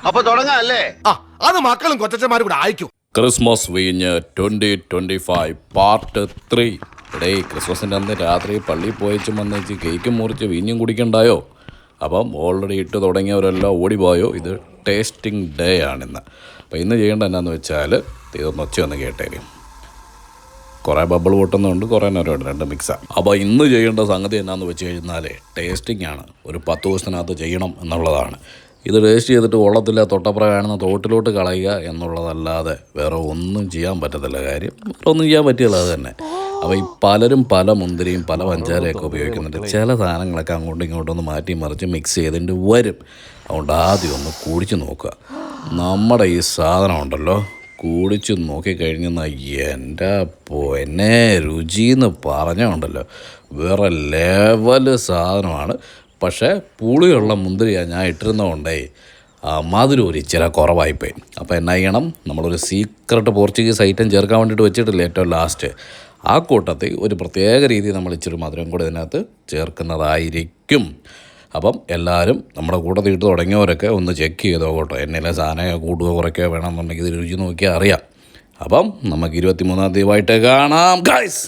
അപ്പൊ തുടങ്ങാല്ലേ? അത് മക്കളും കൊച്ചന്മാരും കൂടെ അയക്കും. ക്രിസ്മസ് വീഞ്ഞ് 2025 പാർട്ട് 3. ഇടേ ക്രിസ്മസിൻ്റെ അന്ന് രാത്രി പള്ളിയിൽ പോയച്ചും വന്നേച്ച് കേക്കും മുറിച്ച് വീഞ്ഞും കുടിക്കണ്ടായോ? അപ്പം ഓൾറെഡി ഇട്ട് തുടങ്ങിയവരെല്ലാം ഓടിപ്പോയോ. ഇത് ടേസ്റ്റിംഗ് ഡേ ആണിന്ന്. അപ്പോൾ ഇന്ന് ചെയ്യേണ്ട എന്നാന്ന് വെച്ചാൽ ഇതൊന്ന് ഒച്ച ഒന്ന് കേട്ടേരും. കുറേ ബബിൾ പൊട്ടുന്നുണ്ട്, കുറേ നേരമുണ്ട്, രണ്ട് മിക്സാണ്. അപ്പോൾ ഇന്ന് ചെയ്യേണ്ട സംഗതി എന്നാന്ന് വെച്ച് കഴിഞ്ഞാൽ ടേസ്റ്റിംഗ് ആണ്. ഒരു 10 ദിവസത്തിനകത്ത് ചെയ്യണം എന്നുള്ളതാണ്. ഇത് ടേസ്റ്റ് ചെയ്തിട്ട് കൊള്ളത്തില്ല, തൊട്ടപ്പുറമാണെന്ന് തോട്ടിലോട്ട് കളയുക എന്നുള്ളതല്ലാതെ വേറെ ഒന്നും ചെയ്യാൻ പറ്റത്തില്ല. കാര്യം വേറെ ഒന്നും ചെയ്യാൻ പറ്റില്ല, അത് തന്നെ. അപ്പോൾ ഈ പലരും പല മുന്തിരിയും പല പഞ്ചാരയൊക്കെ ഉപയോഗിക്കുന്നുണ്ട്. ചില സാധനങ്ങളൊക്കെ അങ്ങോട്ടും ഇങ്ങോട്ടും ഒന്ന് മാറ്റി മറിച്ച് മിക്സ് ചെയ്തിട്ട് വരും. അതുകൊണ്ട് ആദ്യം ഒന്ന് കുടിച്ച് നോക്കുക. നമ്മുടെ ഈ സാധനം ഉണ്ടല്ലോ, കുടിച്ച് നോക്കിക്കഴിഞ്ഞെന്നാൽ എൻ്റെ പൊന്നെ രുചിയെന്ന് പറഞ്ഞുണ്ടല്ലോ, വേറെ ലെവല് സാധനമാണ്. പക്ഷേ പുളിയുള്ള മുന്തിരിയാണ് ഞാൻ ഇട്ടിരുന്നതുകൊണ്ടേ മധുരം ഒരു ഇച്ചിരി കുറവായിപ്പോയി. അപ്പോൾ എന്നാ ചെയ്യണം, നമ്മളൊരു സീക്രട്ട് പോർച്ചുഗീസ് ഐറ്റം ചേർക്കാൻ വേണ്ടിയിട്ട് വെച്ചിട്ടില്ല ഏറ്റവും ലാസ്റ്റ്. ആ കൂട്ടത്തിൽ ഒരു പ്രത്യേക രീതിയിൽ നമ്മൾ ഇച്ചിരി മധുരം കൂടെ ഇതിനകത്ത് ചേർക്കുന്നതായിരിക്കും. അപ്പം എല്ലാവരും നമ്മുടെ കൂട്ടത്തിൽ ഇട്ട് തുടങ്ങിയവരൊക്കെ ഒന്ന് ചെക്ക് ചെയ്തോ കേട്ടോ. എണ്ണയിലെ സാധനം കൂടുകയോ കുറയ്ക്കുകയോ വേണമെന്നുണ്ടെങ്കിൽ ഇത് രുചി നോക്കിയാൽ അറിയാം. അപ്പം നമുക്ക് 23-ാം തീയതിയായിട്ട് കാണാം ഗൈസ്.